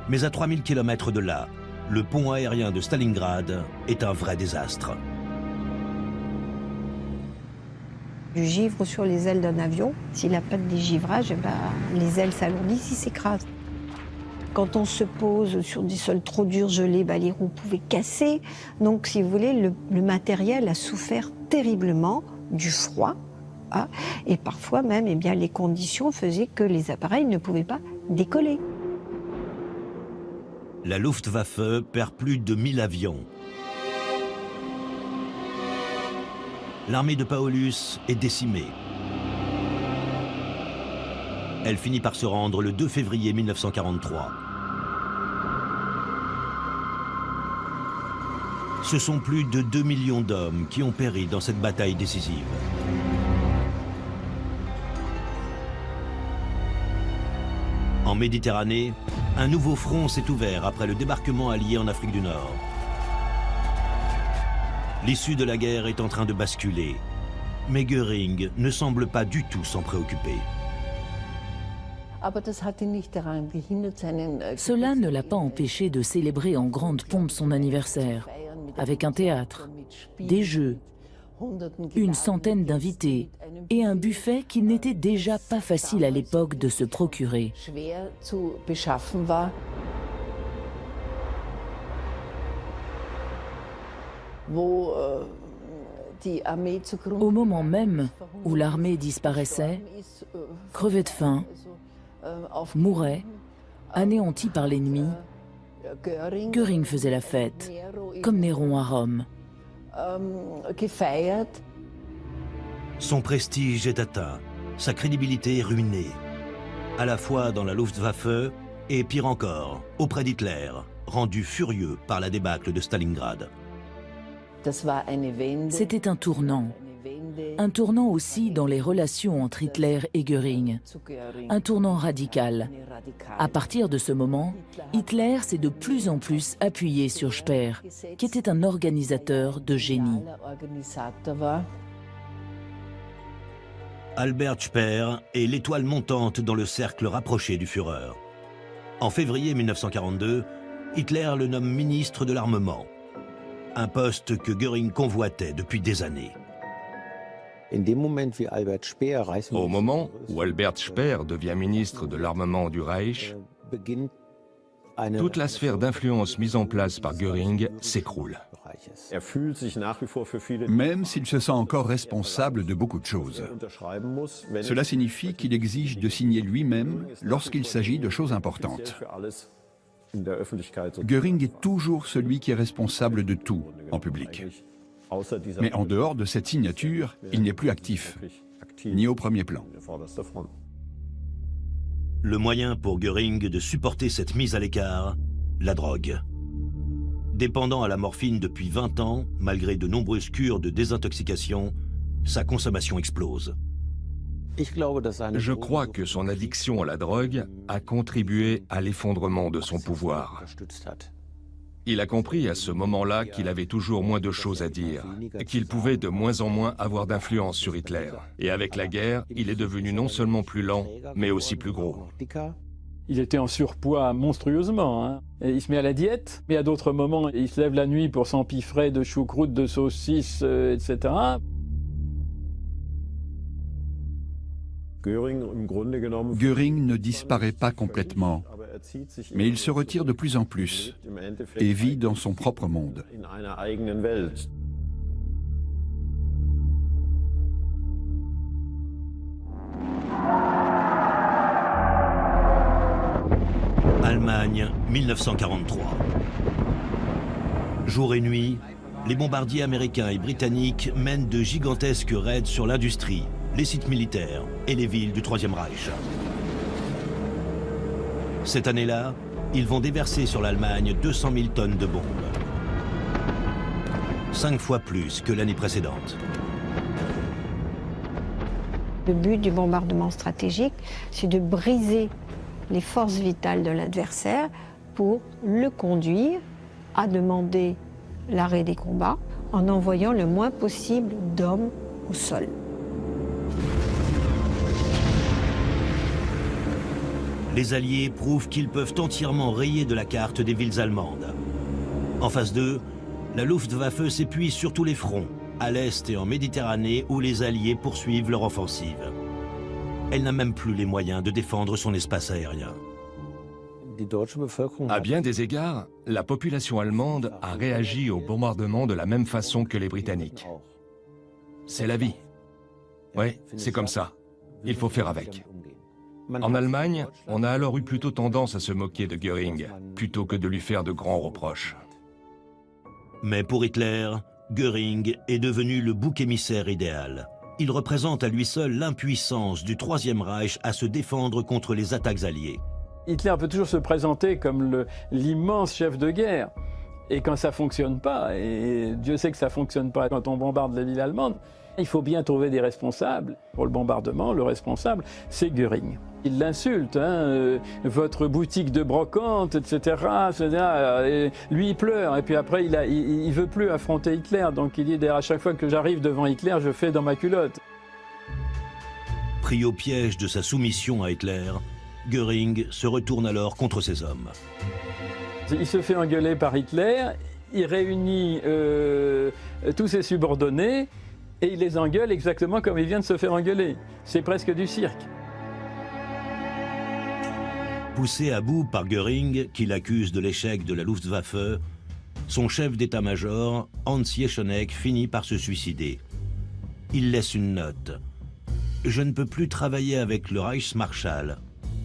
Mais à 3000 km de là, le pont aérien de Stalingrad est un vrai désastre. Du givre sur les ailes d'un avion, s'il n'a pas de dégivrage, les ailes s'alourdissent, ils s'écrasent. Quand on se pose sur des sols trop durs, gelés, les roues pouvaient casser. Donc, si vous voulez, le matériel a souffert terriblement du froid. Et parfois même, les conditions faisaient que les appareils ne pouvaient pas décoller. La Luftwaffe perd plus de 1000 avions. L'armée de Paulus est décimée. Elle finit par se rendre le 2 février 1943. Ce sont plus de 2 millions d'hommes qui ont péri dans cette bataille décisive. En Méditerranée, un nouveau front s'est ouvert après le débarquement allié en Afrique du Nord. L'issue de la guerre est en train de basculer, mais Göring ne semble pas du tout s'en préoccuper. Cela ne l'a pas empêché de célébrer en grande pompe son anniversaire, avec un théâtre, des jeux, une centaine d'invités et un buffet qu'il n'était déjà pas facile à l'époque de se procurer. Au moment même où l'armée disparaissait, crevait de faim, mourait, anéanti par l'ennemi, Göring faisait la fête, comme Néron à Rome. Son prestige est atteint, sa crédibilité est ruinée, à la fois dans la Luftwaffe et pire encore, auprès d'Hitler, rendu furieux par la débâcle de Stalingrad. C'était un tournant aussi dans les relations entre Hitler et Göring, un tournant radical. À partir de ce moment, Hitler s'est de plus en plus appuyé sur Speer, qui était un organisateur de génie. Albert Speer est l'étoile montante dans le cercle rapproché du Führer. En février 1942, Hitler le nomme ministre de l'armement, un poste que Göring convoitait depuis des années. Au moment où Albert Speer devient ministre de l'armement du Reich, toute la sphère d'influence mise en place par Göring s'écroule. Même s'il se sent encore responsable de beaucoup de choses. Cela signifie qu'il exige de signer lui-même lorsqu'il s'agit de choses importantes. Göring est toujours celui qui est responsable de tout en public. Mais en dehors de cette signature, il n'est plus actif, ni au premier plan. Le moyen pour Göring de supporter cette mise à l'écart, la drogue. Dépendant à la morphine depuis 20 ans, malgré de nombreuses cures de désintoxication, sa consommation explose. Je crois que son addiction à la drogue a contribué à l'effondrement de son pouvoir. Il a compris à ce moment-là qu'il avait toujours moins de choses à dire, qu'il pouvait de moins en moins avoir d'influence sur Hitler. Et avec la guerre, il est devenu non seulement plus lent, mais aussi plus gros. Il était en surpoids monstrueusement. Et il se met à la diète, mais à d'autres moments, il se lève la nuit pour s'empiffrer de choucroute, de saucisses, etc. Göring ne disparaît pas complètement, mais il se retire de plus en plus et vit dans son propre monde. Allemagne, 1943. Jour et nuit, les bombardiers américains et britanniques mènent de gigantesques raids sur l'industrie, les sites militaires et les villes du Troisième Reich. Cette année-là, ils vont déverser sur l'Allemagne 200 000 tonnes de bombes. 5 fois plus que l'année précédente. Le but du bombardement stratégique, c'est de briser les forces vitales de l'adversaire pour le conduire à demander l'arrêt des combats en envoyant le moins possible d'hommes au sol. Les Alliés prouvent qu'ils peuvent entièrement rayer de la carte des villes allemandes. En face d'eux, la Luftwaffe s'épuise sur tous les fronts, à l'Est et en Méditerranée où les Alliés poursuivent leur offensive. Elle n'a même plus les moyens de défendre son espace aérien. À bien des égards, la population allemande a réagi au bombardement de la même façon que les Britanniques. C'est la vie. Oui, c'est comme ça. Il faut faire avec. En Allemagne, on a alors eu plutôt tendance à se moquer de Göring, plutôt que de lui faire de grands reproches. Mais pour Hitler, Göring est devenu le bouc émissaire idéal. Il représente à lui seul l'impuissance du Troisième Reich à se défendre contre les attaques alliées. Hitler peut toujours se présenter comme l'immense chef de guerre. Et quand ça ne fonctionne pas, et Dieu sait que ça ne fonctionne pas quand on bombarde les villes allemandes, il faut bien trouver des responsables. Pour le bombardement, le responsable, c'est Göring. Il l'insulte, votre boutique de brocante, etc. Et lui, il pleure. Et puis après, il ne veut plus affronter Hitler. Donc il dit, à chaque fois que j'arrive devant Hitler, je fais dans ma culotte. Pris au piège de sa soumission à Hitler, Göring se retourne alors contre ses hommes. Il se fait engueuler par Hitler, il réunit tous ses subordonnés et il les engueule exactement comme il vient de se faire engueuler. C'est presque du cirque. Poussé à bout par Göring, qui l'accuse de l'échec de la Luftwaffe, son chef d'état-major, Hans Jeschonnek, finit par se suicider. Il laisse une note. « Je ne peux plus travailler avec le Reichsmarschall.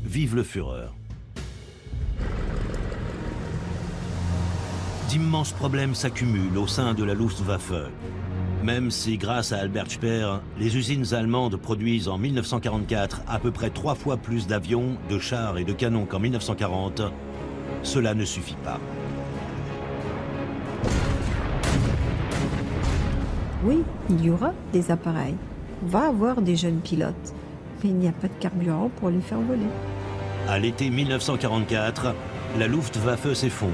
Vive le Führer ». D'immenses problèmes s'accumulent au sein de la Luftwaffe. Même si, grâce à Albert Speer, les usines allemandes produisent en 1944 à peu près 3 fois plus d'avions, de chars et de canons qu'en 1940, cela ne suffit pas. Oui, il y aura des appareils. On va avoir des jeunes pilotes, mais il n'y a pas de carburant pour les faire voler. À l'été 1944, la Luftwaffe s'effondre,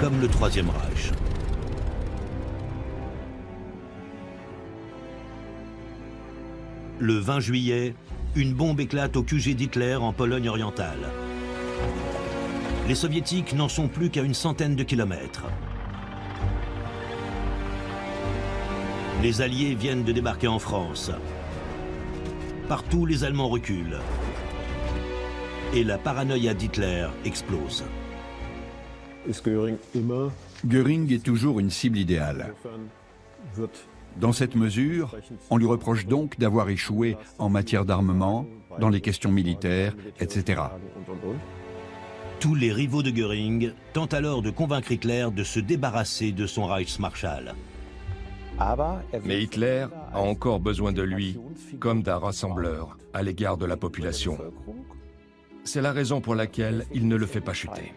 comme le Troisième Reich. Le 20 juillet, une bombe éclate au QG d'Hitler en Pologne orientale. Les soviétiques n'en sont plus qu'à une centaine de kilomètres. Les Alliés viennent de débarquer en France. Partout, les Allemands reculent. Et la paranoïa d'Hitler explose. Göring est toujours une cible idéale. Dans cette mesure, on lui reproche donc d'avoir échoué en matière d'armement, dans les questions militaires, etc. Tous les rivaux de Göring tentent alors de convaincre Hitler de se débarrasser de son Reichsmarschall. Mais Hitler a encore besoin de lui comme d'un rassembleur à l'égard de la population. C'est la raison pour laquelle il ne le fait pas chuter.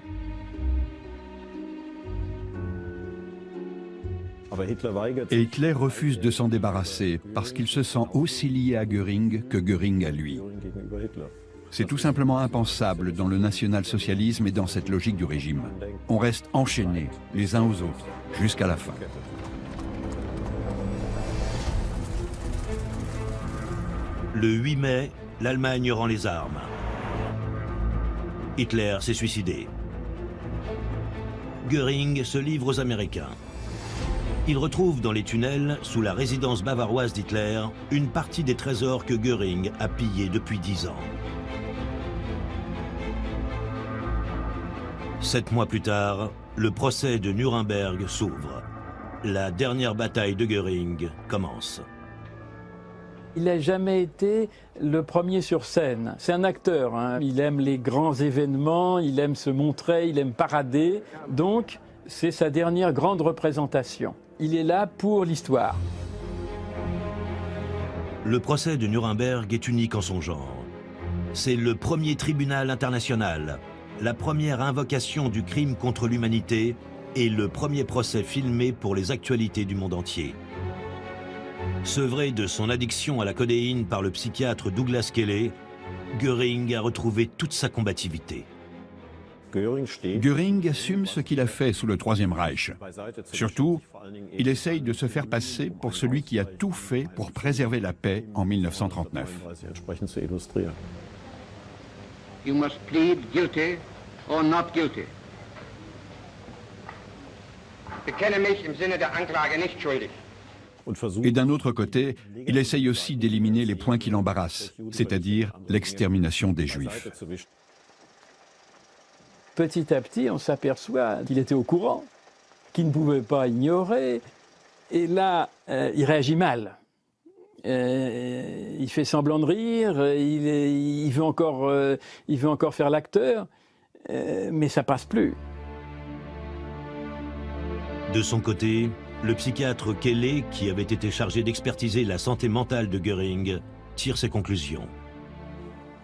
Et Hitler refuse de s'en débarrasser parce qu'il se sent aussi lié à Göring que Göring à lui. C'est tout simplement impensable dans le national-socialisme et dans cette logique du régime. On reste enchaînés les uns aux autres jusqu'à la fin. Le 8 mai, l'Allemagne rend les armes. Hitler s'est suicidé. Göring se livre aux Américains. Il retrouve dans les tunnels, sous la résidence bavaroise d'Hitler, une partie des trésors que Göring a pillés depuis 10 ans. 7 mois plus tard, le procès de Nuremberg s'ouvre. La dernière bataille de Göring commence. Il n'a jamais été le premier sur scène. C'est un acteur, hein. Il aime les grands événements, il aime se montrer, il aime parader. Donc, C'est sa dernière grande représentation. Il est là pour l'histoire. Le procès de Nuremberg est unique en son genre. C'est le premier tribunal international, la première invocation du crime contre l'humanité et le premier procès filmé pour les actualités du monde entier. Sevré de son addiction à la codéine par le psychiatre Douglas Kelley, Göring a retrouvé toute sa combativité. Göring assume ce qu'il a fait sous le Troisième Reich. Surtout, il essaye de se faire passer pour celui qui a tout fait pour préserver la paix en 1939. You must plead guilty or not guilty. Bekenne mich im Sinne der Anklage nicht schuldig. Et d'un autre côté, il essaye aussi d'éliminer les points qui l'embarrassent, c'est-à-dire l'extermination des Juifs. Petit à petit, on s'aperçoit qu'il était au courant, qu'il ne pouvait pas ignorer. Et là, il réagit mal. Il fait semblant de rire, il veut encore faire l'acteur, mais ça passe plus. De son côté, le psychiatre Kelley, qui avait été chargé d'expertiser la santé mentale de Göring, tire ses conclusions.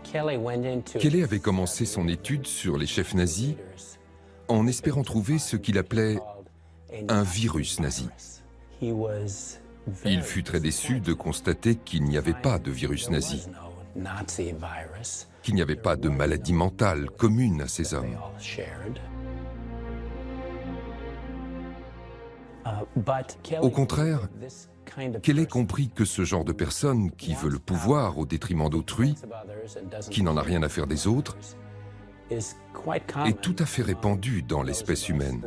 Kelley avait commencé son étude sur les chefs nazis en espérant trouver ce qu'il appelait un virus nazi. Il fut très déçu de constater qu'il n'y avait pas de virus nazi, qu'il n'y avait pas de maladie mentale commune à ces hommes. Au contraire, Kelley comprit que ce genre de personne qui veut le pouvoir au détriment d'autrui, qui n'en a rien à faire des autres, est tout à fait répandu dans l'espèce humaine.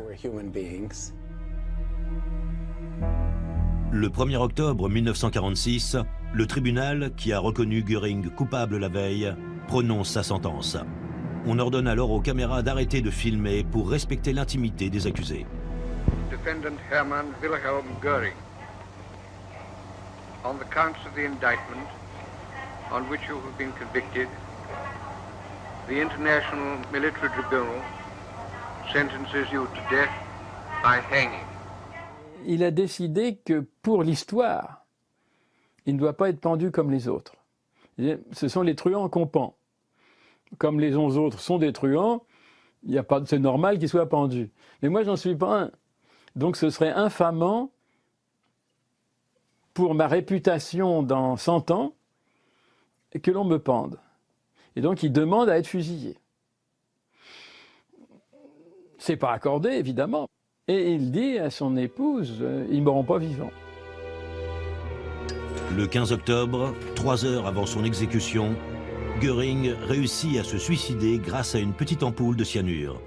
Le 1er octobre 1946, le tribunal, qui a reconnu Göring coupable la veille, prononce sa sentence. On ordonne alors aux caméras d'arrêter de filmer pour respecter l'intimité des accusés. Defendant Hermann Wilhelm Göring, on the counts of the indictment on which you have been convicted, the International Military Tribunal sentences you to death by hanging. Il a décidé que pour l'histoire, il ne doit pas être pendu comme les autres. Ce sont les truands qu'on pend. Comme les 11 autres sont des truands, c'est normal qu'ils soient pendus. Mais moi, j'en suis pas un. Donc ce serait infamant pour ma réputation dans 100 ans que l'on me pende. Et donc il demande à être fusillé. C'est pas accordé, évidemment. Et il dit à son épouse, ils ne mourront pas vivants. Le 15 octobre, 3 heures avant son exécution, Göring réussit à se suicider grâce à une petite ampoule de cyanure.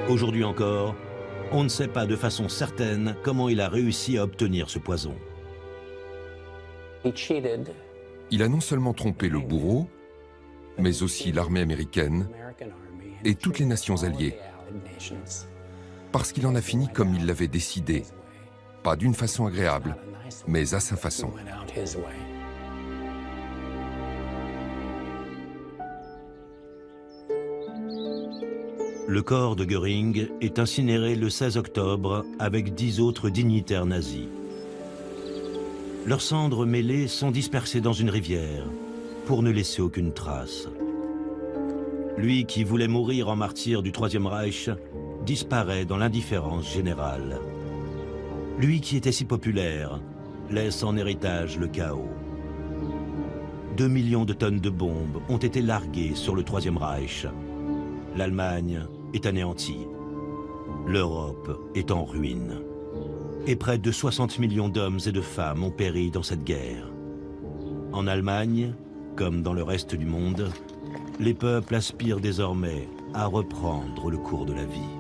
Aujourd'hui encore, on ne sait pas de façon certaine comment il a réussi à obtenir ce poison. Il a non seulement trompé le bourreau, mais aussi l'armée américaine et toutes les nations alliées, parce qu'il en a fini comme il l'avait décidé, pas d'une façon agréable, mais à sa façon. Le corps de Göring est incinéré le 16 octobre avec 10 autres dignitaires nazis. Leurs cendres mêlées sont dispersées dans une rivière pour ne laisser aucune trace. Lui qui voulait mourir en martyr du Troisième Reich disparaît dans l'indifférence générale. Lui qui était si populaire laisse en héritage le chaos. 2 millions de tonnes de bombes ont été larguées sur le Troisième Reich. L'Allemagne est anéantie. L'Europe est en ruine. Et près de 60 millions d'hommes et de femmes ont péri dans cette guerre. En Allemagne, comme dans le reste du monde, les peuples aspirent désormais à reprendre le cours de la vie.